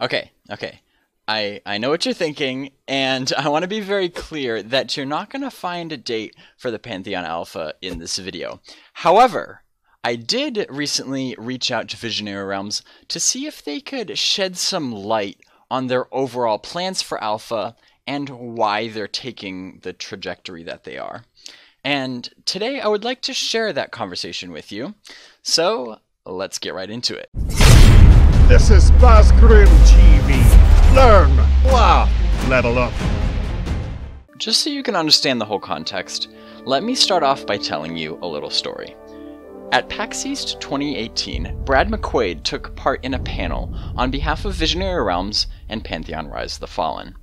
Okay. I know what you're thinking, and I want to be very clear that you're not going to find a date for the Pantheon Alpha in this video. However, I did recently reach out to Visionary Realms to see if they could shed some light on their overall plans for Alpha and why they're taking the trajectory that they are. And today I would like to share that conversation with you. So let's get right into it. This is BazgrimTV. Learn, laugh, level up. Just so you can understand the whole context, let me start off by telling you a little story. At PAX East 2018, Brad McQuaid took part in a panel on behalf of Visionary Realms and Pantheon Rise of the Fallen.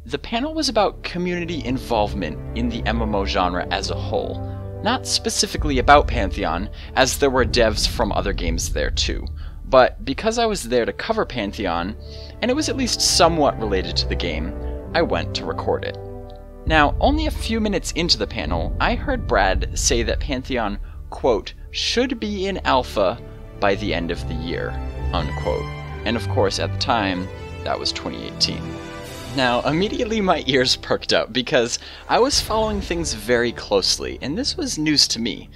The panel was about community involvement in the MMO genre as a whole, not specifically about Pantheon, as there were devs from other games there too, but because I was there to cover Pantheon, and it was at least somewhat related to the game, I went to record it. Now, only a few minutes into the panel, I heard Brad say that Pantheon, quote, should be in alpha by the end of the year, unquote. And of course, at the time, that was 2018. Now, immediately my ears perked up because I was following things very closely, and this was news to me.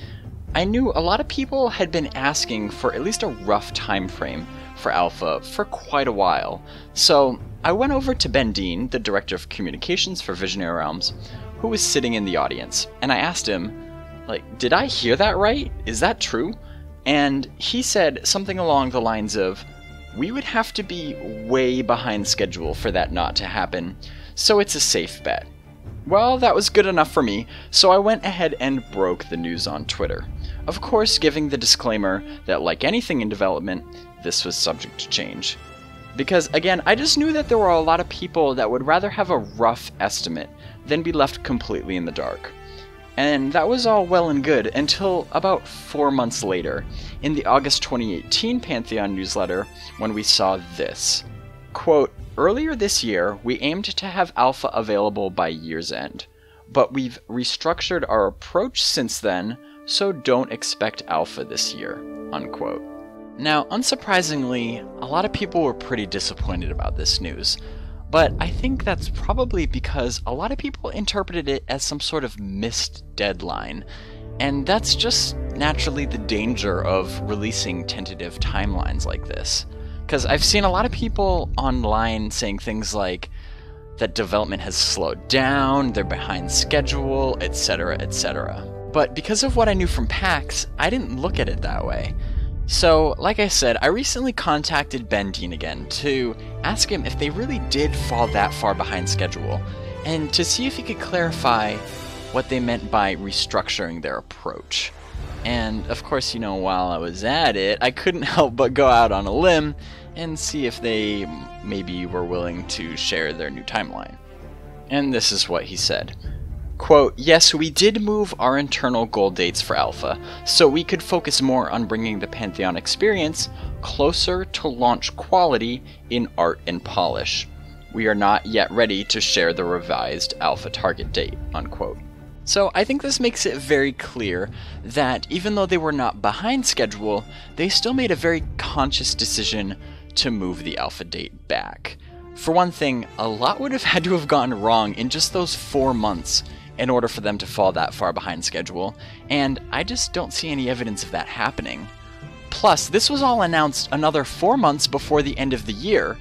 I knew a lot of people had been asking for at least a rough time frame for Alpha for quite a while, so I went over to Ben Dean, the Director of Communications for Visionary Realms, who was sitting in the audience, and I asked him, did I hear that right? Is that true? And he said something along the lines of, we would have to be way behind schedule for that not to happen, so it's a safe bet. Well, that was good enough for me, so I went ahead and broke the news on Twitter. Of course, giving the disclaimer that, like anything in development, this was subject to change. Because, again, I just knew that there were a lot of people that would rather have a rough estimate than be left completely in the dark. And that was all well and good until about 4 months later, in the August 2018 Pantheon newsletter, when we saw this. Quote, earlier this year, we aimed to have Alpha available by year's end, but we've restructured our approach since then, so don't expect Alpha this year, unquote. Now, unsurprisingly, a lot of people were pretty disappointed about this news, but I think that's probably because a lot of people interpreted it as some sort of missed deadline, and that's just naturally the danger of releasing tentative timelines like this. Because I've seen a lot of people online saying things like that development has slowed down, they're behind schedule, etc., etc. But because of what I knew from PAX, I didn't look at it that way. So, like I said, I recently contacted Ben Dean again to ask him if they really did fall that far behind schedule, and to see if he could clarify what they meant by restructuring their approach. And, of course, while I was at it, I couldn't help but go out on a limb and see if they maybe were willing to share their new timeline. And this is what he said. Quote, yes, we did move our internal goal dates for Alpha, so we could focus more on bringing the Pantheon experience closer to launch quality in art and polish. We are not yet ready to share the revised Alpha target date, unquote. So I think this makes it very clear that even though they were not behind schedule, they still made a very conscious decision to move the Alpha date back. For one thing, a lot would have had to have gone wrong in just those 4 months in order for them to fall that far behind schedule, and I just don't see any evidence of that happening. Plus, this was all announced another 4 months before the end of the year,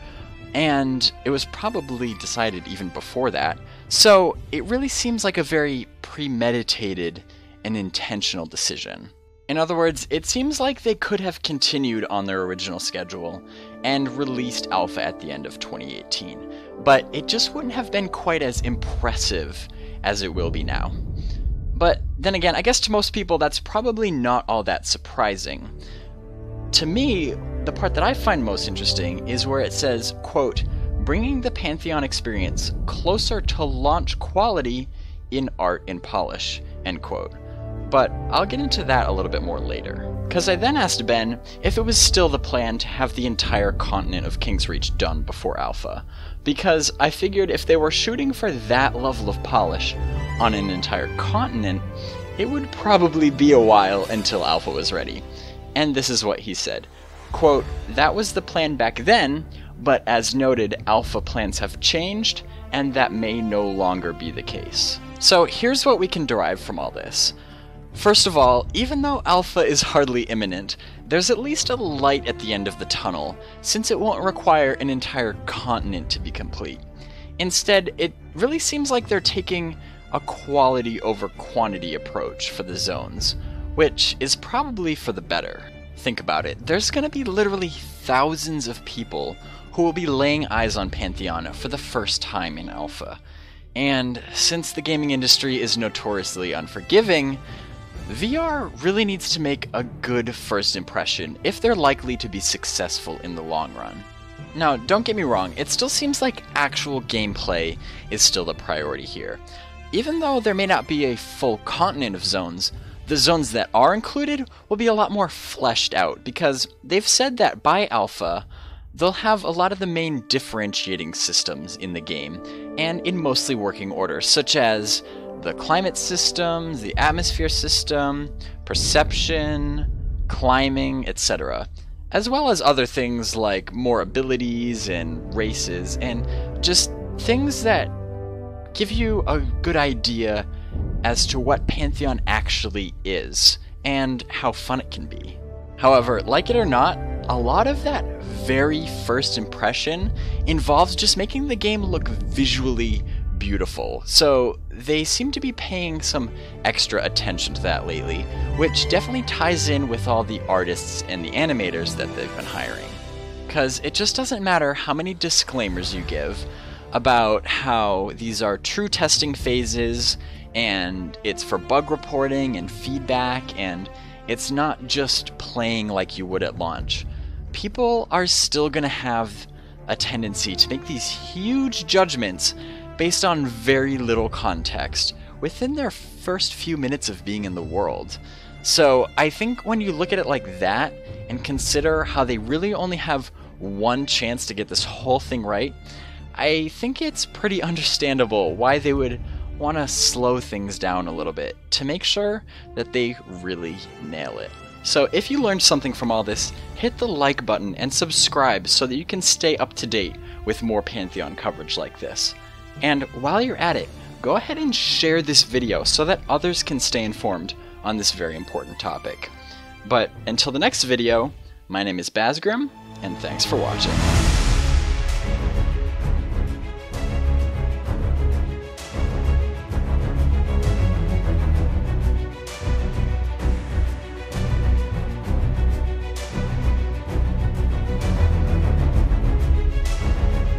and it was probably decided even before that, so it really seems like a very premeditated and intentional decision. In other words, it seems like they could have continued on their original schedule and released Alpha at the end of 2018, but it just wouldn't have been quite as impressive as it will be now. But then again, I guess to most people that's probably not all that surprising. To me, the part that I find most interesting is where it says, quote, bringing the Pantheon experience closer to launch quality in art and polish, end quote. But I'll get into that a little bit more later. Because I then asked Ben if it was still the plan to have the entire continent of King's Reach done before Alpha, because I figured if they were shooting for that level of polish on an entire continent, it would probably be a while until Alpha was ready. And this is what he said. Quote, that was the plan back then, but as noted, alpha plans have changed, and that may no longer be the case. So here's what we can derive from all this. First of all, even though alpha is hardly imminent, there's at least a light at the end of the tunnel, since it won't require an entire continent to be complete. Instead, it really seems like they're taking a quality over quantity approach for the zones, which is probably for the better. Think about it, there's gonna be literally thousands of people who will be laying eyes on Pantheon for the first time in alpha. And since the gaming industry is notoriously unforgiving, VR really needs to make a good first impression if they're likely to be successful in the long run. Now, don't get me wrong, it still seems like actual gameplay is still the priority here. Even though there may not be a full continent of zones, the zones that are included will be a lot more fleshed out, because they've said that by alpha, they'll have a lot of the main differentiating systems in the game, and in mostly working order, such as the climate system, the atmosphere system, perception, climbing, etc. As well as other things like more abilities and races, and just things that give you a good idea as to what Pantheon actually is, and how fun it can be. However, like it or not, a lot of that very first impression involves just making the game look visually beautiful, so they seem to be paying some extra attention to that lately, which definitely ties in with all the artists and the animators that they've been hiring. Because it just doesn't matter how many disclaimers you give about how these are true testing phases, and it's for bug reporting and feedback, and it's not just playing like you would at launch. People are still going to have a tendency to make these huge judgments based on very little context within their first few minutes of being in the world. So I think when you look at it like that and consider how they really only have one chance to get this whole thing right, I think it's pretty understandable why they would want to slow things down a little bit to make sure that they really nail it. So if you learned something from all this, hit the like button and subscribe so that you can stay up to date with more Pantheon coverage like this. And while you're at it, go ahead and share this video so that others can stay informed on this very important topic. But until the next video, my name is Bazgrim, and thanks for watching.